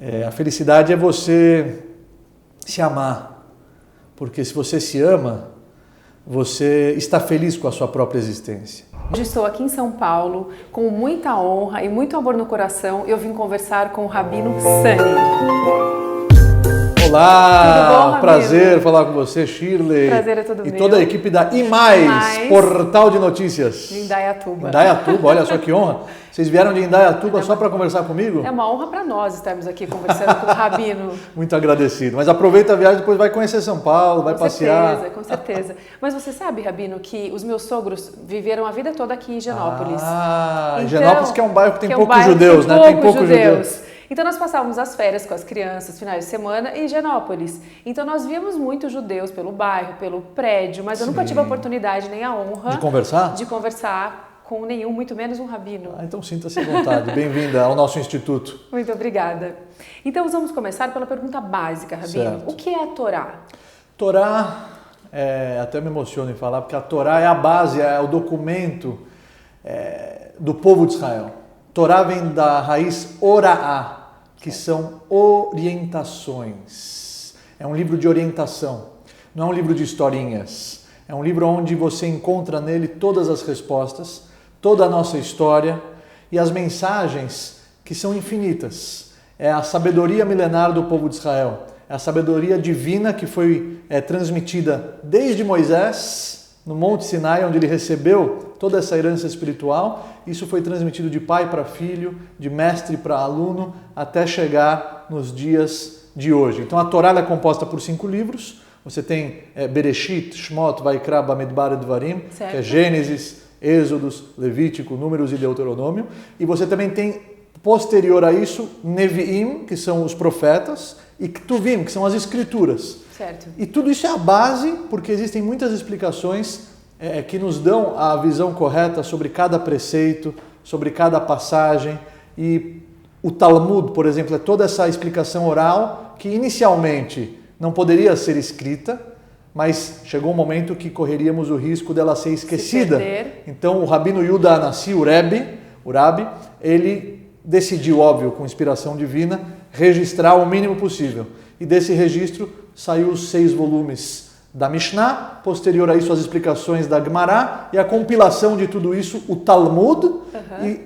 A felicidade é você se amar, porque se você se ama, você está feliz com a sua própria existência. Hoje estou aqui em São Paulo, com muita honra e muito amor no coração, eu vim conversar com o Rabino Sani. Olá, prazer falar com você, Shirley. Prazer é todo meu. E toda a equipe da IMAIS, Portal de Notícias. De Indaiatuba. Indaiatuba, olha só que honra. Vocês vieram de Indaiatuba só para conversar comigo? É uma honra para nós estarmos aqui conversando com o Rabino. Muito agradecido. Mas aproveita a viagem, depois vai conhecer São Paulo, vai passear. Com certeza. Mas você sabe, Rabino, que os meus sogros viveram a vida toda aqui em Higienópolis. Então, Higienópolis que é um bairro que tem poucos judeus, né? Tem poucos judeus. Então nós passávamos as férias com as crianças, finais de semana, em Higienópolis. Então nós víamos muitos judeus pelo bairro, pelo prédio, mas eu nunca tive a oportunidade nem a honra de conversar? De conversar com nenhum, muito menos um rabino. Então sinta-se à vontade. Bem-vinda ao nosso instituto. Muito obrigada. Então vamos começar pela pergunta básica, Rabino. Certo. O que é a Torá? Torá, até me emociono em falar, porque a Torá é a base, é o documento do povo de Israel. Torá vem da raiz Oraá, que são orientações. É um livro de orientação, não é um livro de historinhas. É um livro onde você encontra nele todas as respostas, toda a nossa história e as mensagens que são infinitas. É a sabedoria milenar do povo de Israel. É a sabedoria divina que foi transmitida desde Moisés, no Monte Sinai, onde ele recebeu toda essa herança espiritual. Isso foi transmitido de pai para filho, de mestre para aluno, até chegar nos dias de hoje. Então a Torá é composta por 5 livros. Você tem Bereshit, Shmot, Vaikra, Bamidbar e Dvarim, certo, que é Gênesis, Êxodos, Levítico, Números e Deuteronômio. E você também tem, posterior a isso, Neviim, que são os profetas, e Ktuvim, que são as escrituras. Certo. E tudo isso é a base, porque existem muitas explicações que nos dão a visão correta sobre cada preceito, sobre cada passagem. E o Talmud, por exemplo, é toda essa explicação oral que inicialmente não poderia ser escrita, mas chegou um momento que correríamos o risco dela ser esquecida. Então o Rabino Yuda Anassi, o Rabi, ele decidiu, óbvio, com inspiração divina, registrar o mínimo possível. E desse registro saiu os 6 volumes da Mishnah, posterior a isso as explicações da Gemara e a compilação de tudo isso, o Talmud, e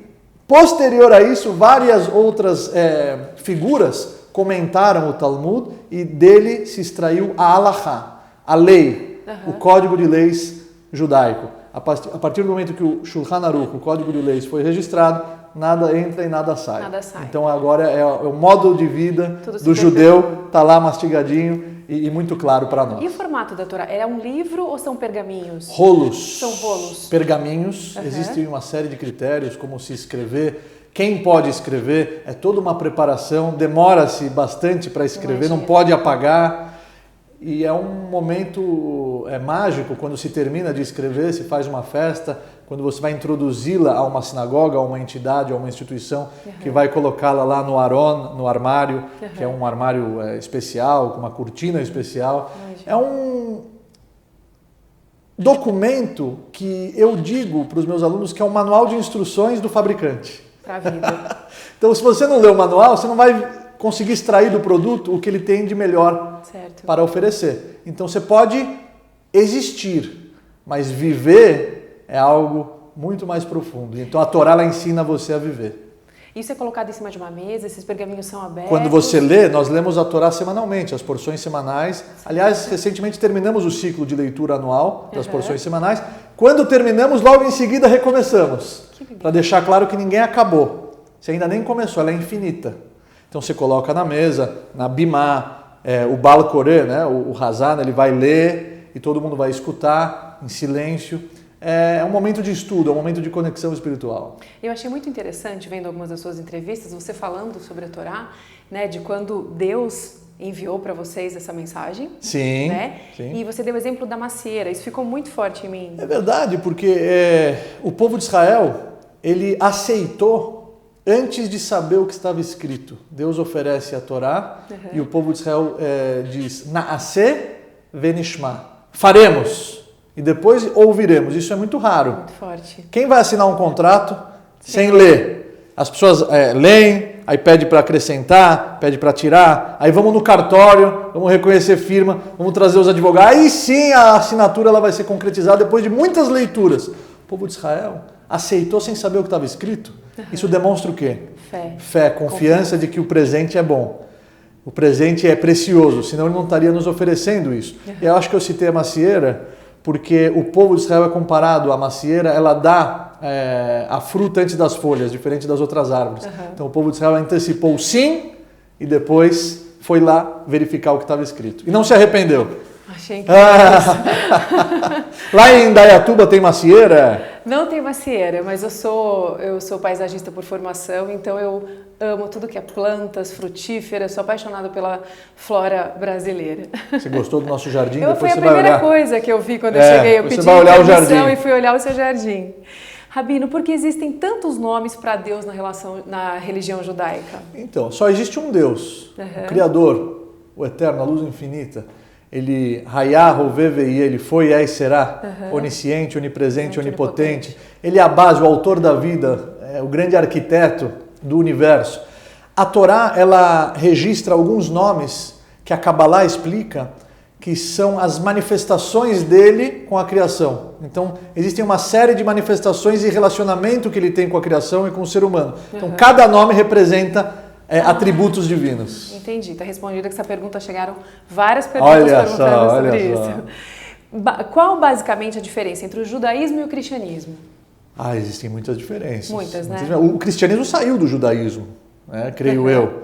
posterior a isso várias outras figuras comentaram o Talmud e dele se extraiu a Halachá, a lei, o código de leis judaico. A partir do momento que o Shulchan Aruch, o código de leis, foi registrado, nada entra e nada sai. Então agora é o modo de vida do judeu, está lá mastigadinho e muito claro para nós. E o formato da Torá? É um livro ou são pergaminhos? Rolos. São rolos. Pergaminhos. Existem uma série de critérios, como se escrever, quem pode escrever, é toda uma preparação, demora-se bastante para escrever, não pode apagar. E é um momento mágico quando se termina de escrever, se faz uma festa, quando você vai introduzi-la a uma sinagoga, a uma entidade, a uma instituição que vai colocá-la lá no Aron, no armário, que é um armário especial, com uma cortina especial. É um documento que eu digo para os meus alunos que é um manual de instruções do fabricante. Para a vida. Então, se você não lê o manual, você não vai conseguir extrair do produto o que ele tem de melhor para oferecer. Então você pode existir, mas viver é algo muito mais profundo. Então a Torá ela ensina você a viver. Isso é colocado em cima de uma mesa, esses pergaminhos são abertos? Quando você lê, nós lemos a Torá semanalmente, as porções semanais. Aliás, recentemente terminamos o ciclo de leitura anual das porções semanais. Quando terminamos, logo em seguida recomeçamos. Para deixar claro que ninguém acabou. Você ainda nem começou, ela é infinita. Então você coloca na mesa, na Bimá, o Baal Koré, né? O Hazan, ele vai ler e todo mundo vai escutar em silêncio. É um momento de estudo, é um momento de conexão espiritual. Eu achei muito interessante, vendo algumas das suas entrevistas, você falando sobre a Torá, né, de quando Deus enviou para vocês essa mensagem. Sim, né? Sim. E você deu o exemplo da macieira, isso ficou muito forte em mim. É verdade, porque o povo de Israel, ele aceitou antes de saber o que estava escrito. Deus oferece a Torá e o povo de Israel diz, Naaseh venishma, faremos e depois ouviremos. Isso é muito raro. Muito forte. Quem vai assinar um contrato sem ler? As pessoas leem, aí pede para acrescentar, pede para tirar, aí vamos no cartório, vamos reconhecer firma, vamos trazer os advogados, aí sim a assinatura ela vai ser concretizada depois de muitas leituras. O povo de Israel aceitou sem saber o que estava escrito. Isso demonstra o quê? Fé, confiança de que o presente é bom. O presente é precioso, senão ele não estaria nos oferecendo isso. E eu acho que eu citei a macieira porque o povo de Israel é comparado à macieira, ela dá a fruta antes das folhas, diferente das outras árvores. Então o povo de Israel antecipou o sim e depois foi lá verificar o que estava escrito. E não se arrependeu. Achei que Lá em Indaiatuba tem macieira? Não tem macieira, mas eu sou paisagista por formação, então eu amo tudo que é plantas, frutíferas, sou apaixonada pela flora brasileira. Você gostou do nosso jardim? Foi a primeira coisa que eu vi quando eu cheguei. Eu pedi permissão e fui olhar o seu jardim. Rabino, por que existem tantos nomes para Deus na religião judaica? Então, só existe um Deus, o Criador, o Eterno, a luz infinita. Ele, Hayah, Hovevei, ele foi, é e será, onisciente, onipresente, onipotente. Ele é a base, o autor da vida, o grande arquiteto do universo. A Torá, ela registra alguns nomes que a Kabbalah explica que são as manifestações dele com a criação. Então, existem uma série de manifestações e relacionamento que ele tem com a criação e com o ser humano. Então, cada nome representa atributos divinos. Entendi, está respondida que essa pergunta chegaram várias perguntas perguntando sobre isso. Qual basicamente a diferença entre o judaísmo e o cristianismo? Existem muitas diferenças. Muitas, né? O cristianismo saiu do judaísmo, né? Creio eu.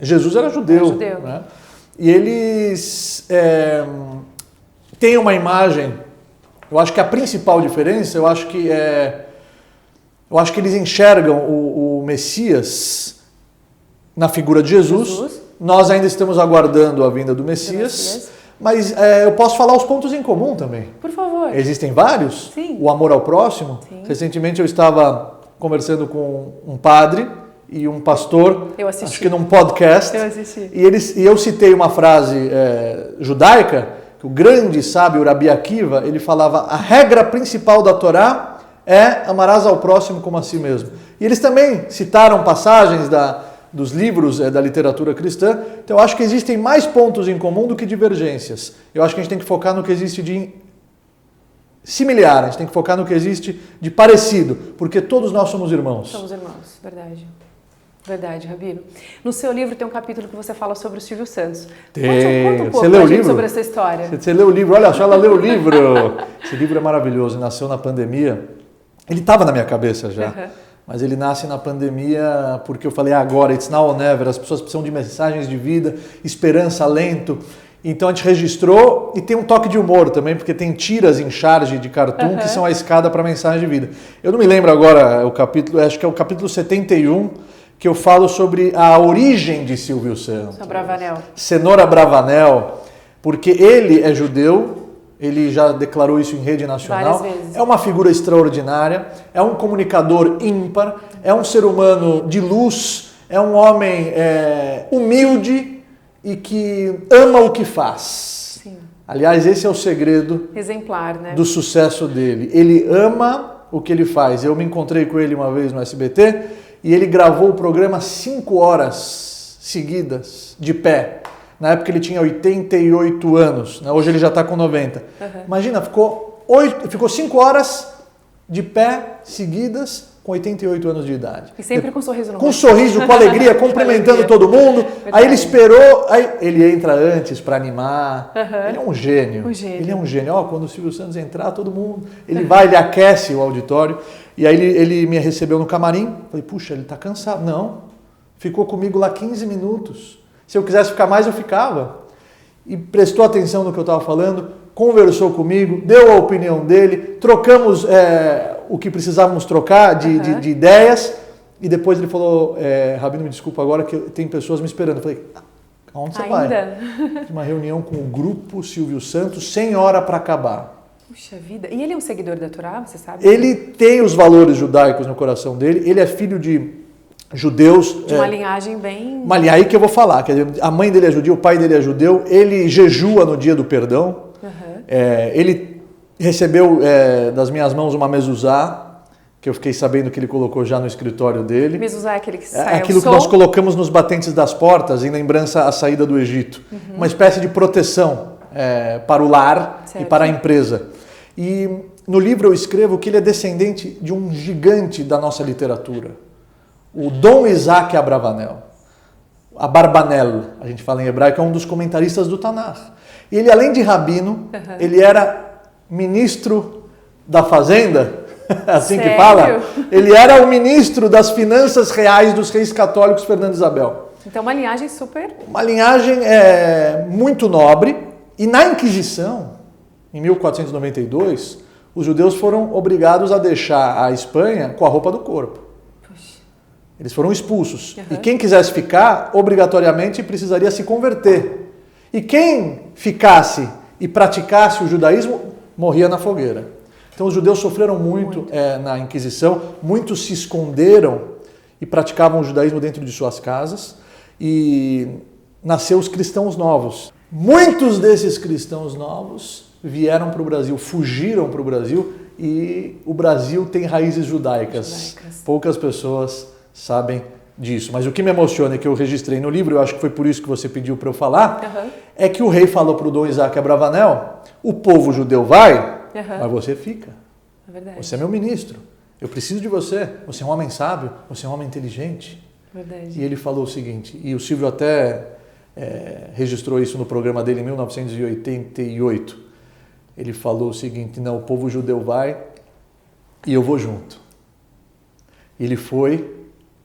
Jesus era judeu. Né? E eles têm uma imagem, eu acho que a principal diferença, eu acho que eles enxergam o Messias na figura de Jesus. Nós ainda estamos aguardando a vinda do Messias. Mas eu posso falar os pontos em comum também. Por favor. Existem vários. Sim. O amor ao próximo. Sim. Recentemente eu estava conversando com um padre e um pastor. Eu assisti. Acho que num podcast. Eu assisti. E eu citei uma frase judaica, que o grande sábio Rabi Akiva, ele falava: a regra principal da Torá é amarás ao próximo como a si mesmo. E eles também citaram passagens dos livros da literatura cristã. Então eu acho que existem mais pontos em comum do que divergências. Eu acho que a gente tem que focar no que existe de similar, a gente tem que focar no que existe de parecido, porque todos nós somos irmãos. Somos irmãos, verdade. Verdade, Rabino. No seu livro tem um capítulo que você fala sobre o Silvio Santos. Conta um pouco pra gente sobre essa história. Você leu o livro? Olha só, ela leu o livro. Esse livro é maravilhoso, nasceu na pandemia. Ele estava na minha cabeça já. Mas ele nasce na pandemia porque eu falei agora, it's now or never, as pessoas precisam de mensagens de vida, esperança, alento. Então a gente registrou e tem um toque de humor também, porque tem tiras em charge de cartoon que são a escada para a mensagem de vida. Eu não me lembro agora o capítulo, acho que é o capítulo 71, que eu falo sobre a origem de Silvio Santos. Cenoura Bravanel, porque ele é judeu. Ele já declarou isso em rede nacional. Várias vezes. É uma figura extraordinária, é um comunicador ímpar, é um ser humano de luz, é um homem humilde e que ama o que faz. Sim. Aliás, esse é o segredo exemplar, né? Do sucesso dele. Ele ama o que ele faz. Eu me encontrei com ele uma vez no SBT e ele gravou o programa 5 horas seguidas, de pé. Na época ele tinha 88 anos, né? Hoje ele já está com 90. Imagina, ficou 5 horas de pé seguidas com 88 anos de idade. E sempre com um sorriso no rosto. Com um sorriso, com alegria, cumprimentando todo mundo. Verdade. Aí ele esperou, aí ele entra antes para animar. Ele é um gênio. Ele é um gênio. Quando o Silvio Santos entrar, todo mundo... Ele vai, ele aquece o auditório. E aí ele me recebeu no camarim. Falei, puxa, ele está cansado. Não, ficou comigo lá 15 minutos. Se eu quisesse ficar mais, eu ficava. E prestou atenção no que eu estava falando, conversou comigo, deu a opinião dele, trocamos o que precisávamos trocar de ideias, e depois ele falou, Rabino, me desculpa agora que tem pessoas me esperando. Eu falei, aonde você vai? Uma reunião com o grupo Silvio Santos, sem hora para acabar. Puxa vida. E ele é um seguidor da Torá, você sabe? Ele tem os valores judaicos no coração dele, ele é filho de judeus. De uma linhagem bem... Aí que eu vou falar. Quer dizer, a mãe dele é judia, o pai dele é judeu, ele jejua no dia do perdão, ele recebeu das minhas mãos uma mezuzá, que eu fiquei sabendo que ele colocou já no escritório dele. Mezuzá é aquele que sai aquilo o que nós colocamos nos batentes das portas, em lembrança à saída do Egito. Uma espécie de proteção para o lar e para a empresa. E no livro eu escrevo que ele é descendente de um gigante da nossa literatura, o Dom Isaac Abravanel. Abarbanel, a gente fala em hebraico, é um dos comentaristas do Tanar. E ele, além de rabino, ele era ministro da fazenda, assim Sério? que fala. Ele era o ministro das finanças reais dos reis católicos Fernando e Isabel. Então uma linhagem super... Uma linhagem muito nobre. E na Inquisição, em 1492, os judeus foram obrigados a deixar a Espanha com a roupa do corpo. Puxa. Eles foram expulsos. E quem quisesse ficar, obrigatoriamente precisaria se converter. E quem ficasse e praticasse o judaísmo, morria na fogueira. Então os judeus sofreram muito. Na Inquisição, muitos se esconderam e praticavam o judaísmo dentro de suas casas. E nasceu os cristãos novos. Muitos desses cristãos novos vieram para o Brasil, fugiram para o Brasil, e o Brasil tem raízes judaicas. Poucas pessoas sabem disso. Mas o que me emociona é que eu registrei no livro, eu acho que foi por isso que você pediu para eu falar, é que o rei falou para o Dom Isaac Abravanel: o povo judeu vai, mas você fica. É verdade. Você é meu ministro. Eu preciso de você. Você é um homem sábio, você é um homem inteligente. Verdade. E ele falou o seguinte, e o Silvio até registrou isso no programa dele em 1988. Ele falou o seguinte: não, o povo judeu vai e eu vou junto. Ele foi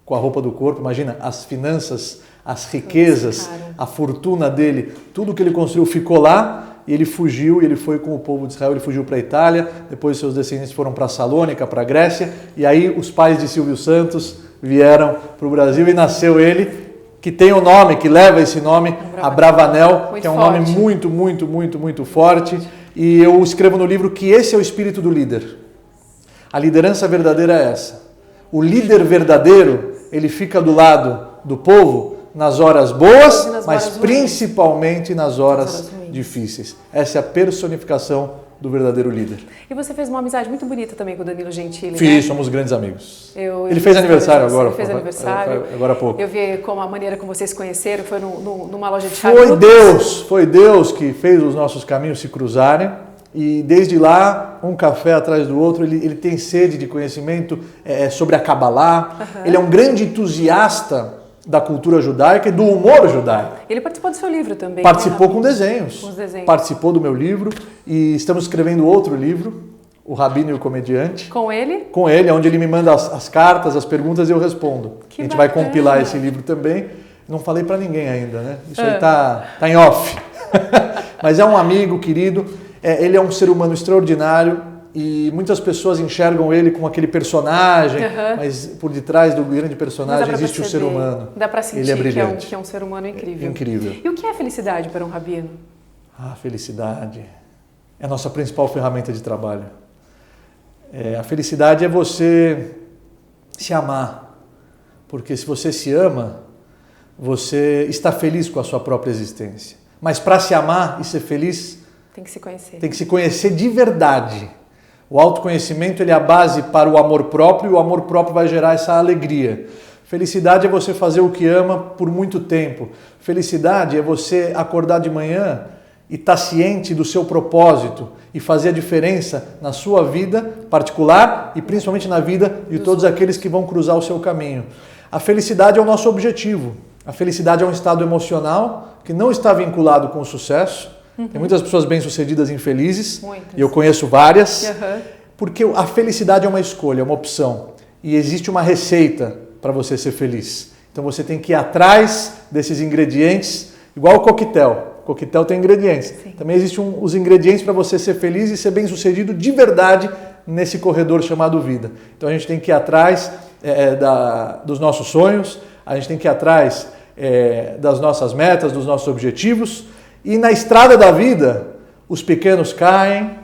com a roupa do corpo, imagina, as finanças, as riquezas, a fortuna dele, tudo que ele construiu ficou lá, e ele fugiu, e ele foi com o povo de Israel, ele fugiu para a Itália, depois seus descendentes foram para Salônica, para a Grécia, e aí os pais de Silvio Santos vieram para o Brasil e nasceu ele, que tem o nome, que leva esse nome, Abravanel, que é um nome muito, muito, muito, muito forte. E eu escrevo no livro que esse é o espírito do líder. A liderança verdadeira é essa. O líder verdadeiro, ele fica do lado do povo nas horas boas, mas principalmente nas horas difíceis. Essa é a personificação do verdadeiro líder. E você fez uma amizade muito bonita também com o Danilo Gentili, Fiz, né? Somos grandes amigos. Ele fez aniversário agora. Ele fez aniversário. Agora há pouco. Eu vi como a maneira como vocês se conheceram, foi numa loja de charutos. Foi Deus que fez os nossos caminhos se cruzarem. E desde lá, um café atrás do outro, ele tem sede de conhecimento sobre a Kabbalah. Ele é um grande entusiasta da cultura judaica e do humor judaico. Ele participou do seu livro também. Participou com desenhos. Com os desenhos. Participou do meu livro e estamos escrevendo outro livro, O Rabino e o Comediante. Com ele? Com ele, onde ele me manda as cartas, as perguntas e eu respondo. Que a gente bacana. vai compilar esse livro também. Não falei para ninguém ainda, né? Isso aí tá em off. Mas é um amigo querido, ele é um ser humano extraordinário. E muitas pessoas enxergam ele como aquele personagem, mas por detrás do grande personagem existe o ser humano. Dá para sentir ele é brilhante. que é um ser humano incrível. Incrível. E o que é felicidade para um rabino? A felicidade é a nossa principal ferramenta de trabalho. A felicidade é você se amar. Porque se você se ama, você está feliz com a sua própria existência. Mas para se amar e ser feliz, tem que se conhecer. Tem que se conhecer de verdade. O autoconhecimento ele é a base para o amor próprio, e o amor próprio vai gerar essa alegria. Felicidade é você fazer o que ama por muito tempo. Felicidade é você acordar de manhã e estar ciente do seu propósito e fazer a diferença na sua vida particular e principalmente na vida de todos aqueles que vão cruzar o seu caminho. A felicidade é o nosso objetivo. A felicidade é um estado emocional que não está vinculado com o sucesso. Tem muitas pessoas bem-sucedidas infelizes, e eu conheço várias, porque a felicidade é uma escolha, é uma opção, e existe uma receita para você ser feliz. Então você tem que ir atrás desses ingredientes, igual o coquetel. O coquetel tem ingredientes. Sim. Também existem os ingredientes para você ser feliz e ser bem-sucedido de verdade nesse corredor chamado vida. Então a gente tem que ir atrás dos nossos sonhos, a gente tem que ir atrás das nossas metas, dos nossos objetivos. E na estrada da vida, os pequenos caem,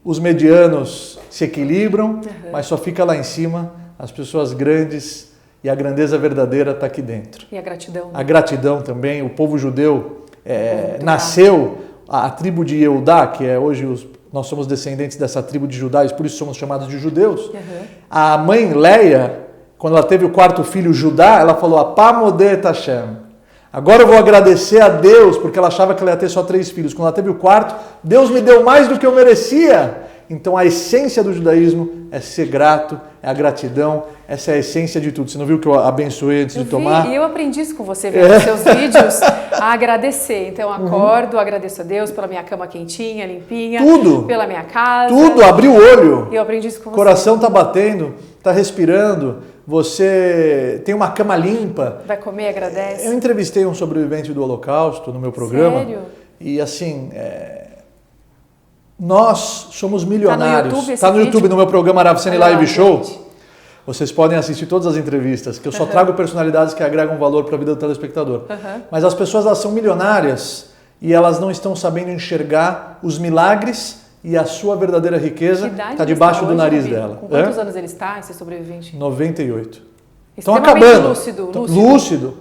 os medianos se equilibram, mas só fica lá em cima as pessoas grandes, e a grandeza verdadeira está aqui dentro. E a gratidão. Né? A gratidão também. O povo judeu nasceu, a tribo de Eudá, que é hoje nós somos descendentes dessa tribo de Judá, e por isso somos chamados de judeus. A mãe Leia, quando ela teve o quarto filho Judá, ela falou, Apamodet Hashem. Agora eu vou agradecer a Deus, porque ela achava que ela ia ter só 3 filhos. Quando ela teve o quarto, Deus me deu mais do que eu merecia. Então a essência do judaísmo é ser grato, é a gratidão, essa é a essência de tudo. Você não viu que eu abençoei antes de tomar? E eu aprendi isso com você, vendo seus vídeos, a agradecer. Então eu acordo, agradeço a Deus pela minha cama quentinha, limpinha, tudo, pela minha casa. Tudo, abri o olho. E eu aprendi isso com você. O coração está batendo, está respirando, você tem uma cama limpa. Vai comer, agradece. Eu entrevistei um sobrevivente do Holocausto no meu programa. Sério? E assim... Nós somos milionários. Está no YouTube, no meu programa Rav Seni Live Show. Gente. Vocês podem assistir todas as entrevistas, que eu só trago personalidades que agregam valor para a vida do telespectador. Mas as pessoas, elas são milionárias e elas não estão sabendo enxergar os milagres e a sua verdadeira riqueza está debaixo do nariz dela. Com quantos anos ele está, esse sobrevivente? 98. Estão Extremamente acabando. Lúcido.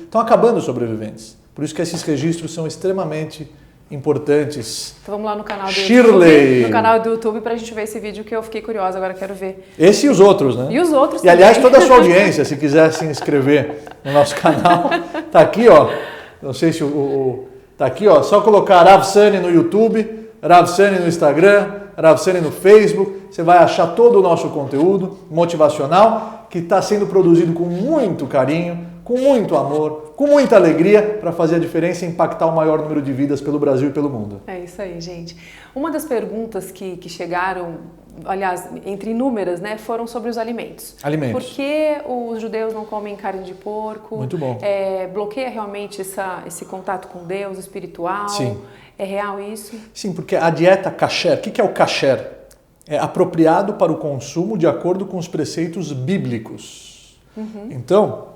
Estão acabando os sobreviventes. Por isso que esses registros são extremamente importantes. Então vamos lá no canal do Shirley. YouTube, no canal do YouTube pra gente ver esse vídeo que eu fiquei curiosa, agora quero ver. Esse e os outros, né? E os outros também. E aliás, toda a sua audiência, se quiser se inscrever no nosso canal, tá aqui, ó. Não sei se tá aqui, ó. Só colocar Rav Seni no YouTube, Rav Seni no Instagram, Rav Seni no Facebook. Você vai achar todo o nosso conteúdo motivacional que está sendo produzido com muito carinho, com muito amor, com muita alegria para fazer a diferença e impactar o maior número de vidas pelo Brasil e pelo mundo. É isso aí, gente. Uma das perguntas que chegaram, aliás, entre inúmeras, né, foram sobre os alimentos. Alimentos. Por que os judeus não comem carne de porco? Muito bom. Bloqueia realmente esse contato com Deus espiritual? Sim. É real isso? Sim, porque a dieta kasher, o que é o kasher? É apropriado para o consumo de acordo com os preceitos bíblicos. Então,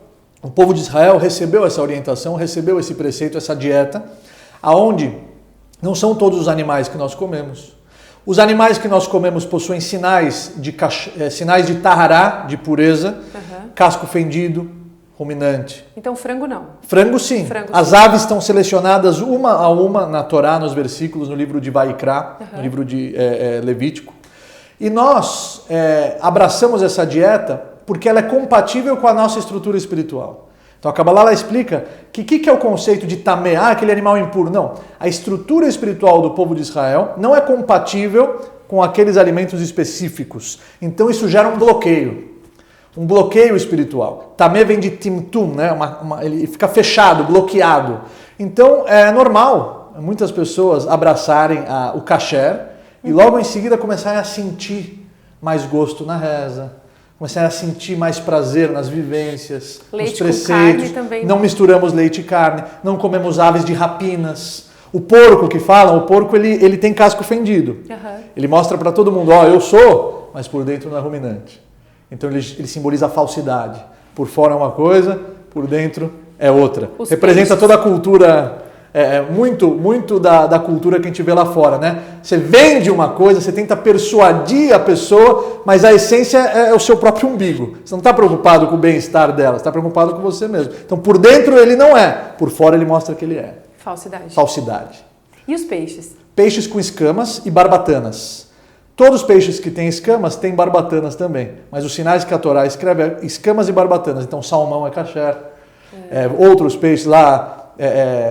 o povo de Israel recebeu essa orientação, recebeu esse preceito, essa dieta, aonde não são todos os animais que nós comemos. Os animais que nós comemos possuem sinais de tahará, de pureza, casco fendido, ruminante. Então frango não? Frango sim. As aves estão selecionadas uma a uma na Torá, nos versículos, no livro de Vaikra, no livro de Levítico. E nós abraçamos essa dieta porque ela é compatível com a nossa estrutura espiritual. Então a Kabbalah ela explica que é o conceito de tamé, aquele animal impuro. Não, a estrutura espiritual do povo de Israel não é compatível com aqueles alimentos específicos. Então isso gera um bloqueio espiritual. Tamé vem de timtum, né? Ele fica fechado, bloqueado. Então é normal muitas pessoas abraçarem o kasher e logo em seguida começarem a sentir mais gosto na reza, começarem a sentir mais prazer nas vivências, nos preceitos. Com carne também. Não misturamos leite e carne, não comemos aves de rapinas. O porco que falam, o porco ele tem casco fendido. Ele mostra para todo mundo, eu sou, mas por dentro não é ruminante. Então ele simboliza a falsidade. Por fora é uma coisa, por dentro é outra. Representa toda a cultura, muito da cultura que a gente vê lá fora, né? Você vende uma coisa, você tenta persuadir a pessoa, mas a essência é o seu próprio umbigo. Você não está preocupado com o bem-estar dela, você está preocupado com você mesmo. Então por dentro ele não é, por fora ele mostra que ele é. Falsidade. E os peixes? Peixes com escamas e barbatanas. Todos os peixes que têm escamas têm barbatanas também, mas os sinais que a Torá escreve é escamas e barbatanas. Então salmão é kasher, outros peixes lá,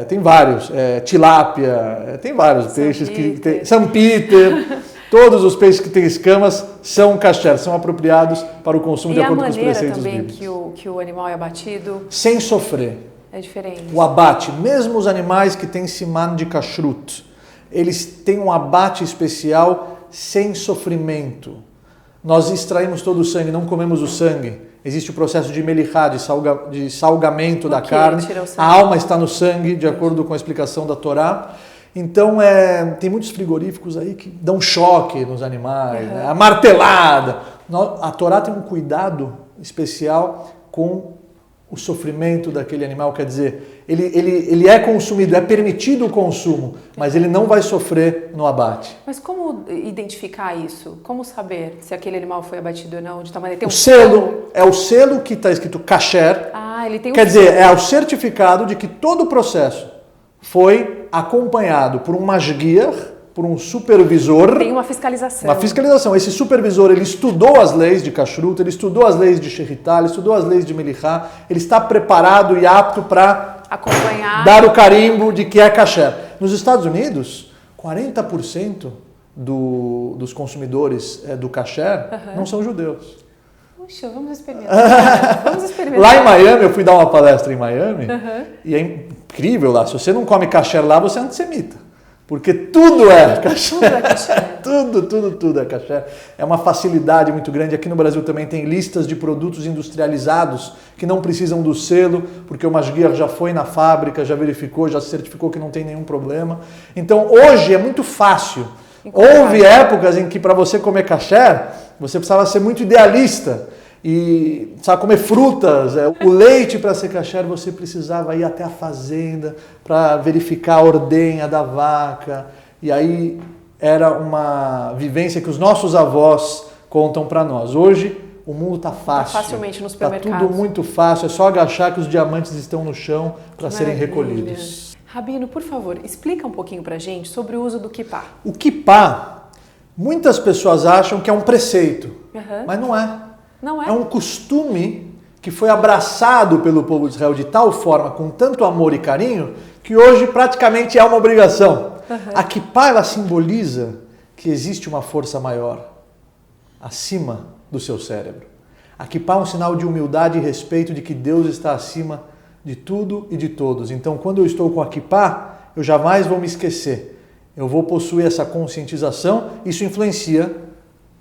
tem vários, tilápia, tem vários peixes que tem, São Peter, todos os peixes que têm escamas são kasher, são apropriados para o consumo de acordo com os preceitos bíblicos. E a maneira também que o animal é abatido? Sem sofrer. É diferente. O abate, mesmo os animais que têm siman de kashrut, eles têm um abate especial sem sofrimento. Nós extraímos todo o sangue, não comemos o sangue. Existe o processo de melihá, de salgamento da carne. A alma está no sangue, de acordo com a explicação da Torá. Então, tem muitos frigoríficos aí que dão choque nos animais, né? A martelada. A Torá tem um cuidado especial com o sofrimento daquele animal, quer dizer, ele é consumido, é permitido o consumo, mas ele não vai sofrer no abate. Mas como identificar isso? Como saber se aquele animal foi abatido ou não? De tal maneira, tem o selo é o selo que está escrito kasher, ele tem quer dizer, é o certificado de que todo o processo foi acompanhado por um mashgiach, por um supervisor. Tem uma fiscalização. Uma fiscalização. Esse supervisor, ele estudou as leis de kashrut, ele estudou as leis de sheritah, ele estudou as leis de melihá, ele está preparado e apto para acompanhar, dar o carimbo de que é kasher. Nos Estados Unidos, 40% dos consumidores do kasher não são judeus. Puxa, vamos experimentar. Vamos experimentar. Lá em Miami, eu fui dar uma palestra em Miami, e é incrível lá. Se você não come kasher lá, você é antissemita. Porque tudo é kasher. Tudo é kasher. Tudo é kasher. É uma facilidade muito grande. Aqui no Brasil também tem listas de produtos industrializados que não precisam do selo, porque o mashgiach já foi na fábrica, já verificou, já certificou que não tem nenhum problema. Então, hoje é muito fácil. Houve épocas em que para você comer kasher, você precisava ser muito idealista e sabe, comer frutas, o leite para ser kasher você precisava ir até a fazenda para verificar a ordenha da vaca, e aí era uma vivência que os nossos avós contam para nós. Hoje o mundo está fácil, facilmente no supermercado. Está tudo muito fácil, é só agachar que os diamantes estão no chão para serem recolhidos. Rabino, por favor, explica um pouquinho para a gente sobre o uso do kippá. O kippá, muitas pessoas acham que é um preceito, mas não é. Não é? É um costume que foi abraçado pelo povo de Israel de tal forma, com tanto amor e carinho, que hoje praticamente é uma obrigação. A kippá, ela simboliza que existe uma força maior acima do seu cérebro. A kippá é um sinal de humildade e respeito de que Deus está acima de tudo e de todos. Então, quando eu estou com a kippá, eu jamais vou me esquecer. Eu vou possuir essa conscientização. Isso influencia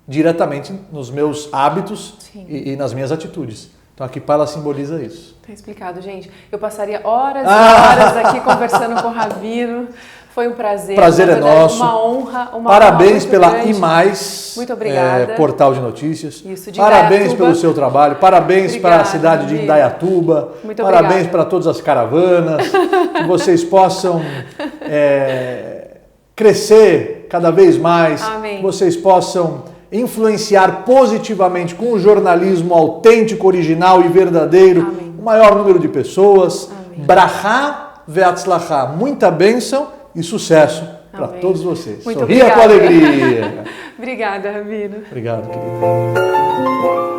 diretamente nos meus hábitos e nas minhas atitudes. Então, a kippá, ela simboliza isso. Tá explicado, gente. Eu passaria horas e horas aqui conversando com o Rabino. Foi um prazer. Prazer é nosso. Uma honra. Parabéns pela grande. IMAIS, muito obrigada. Portal de notícias. Isso, de parabéns Indaiatuba. pelo seu trabalho. Parabéns para a cidade de Indaiatuba. Muito parabéns obrigada. para todas as caravanas. Que vocês possam crescer cada vez mais. Amém. Que vocês possam influenciar positivamente com o jornalismo autêntico, original e verdadeiro. Amém. O maior número de pessoas. Amém. Brachá ve'atzlachá. Muita bênção e sucesso para todos vocês. Muito Sorria obrigada. com alegria. Obrigada, Rabino. Obrigado, querido.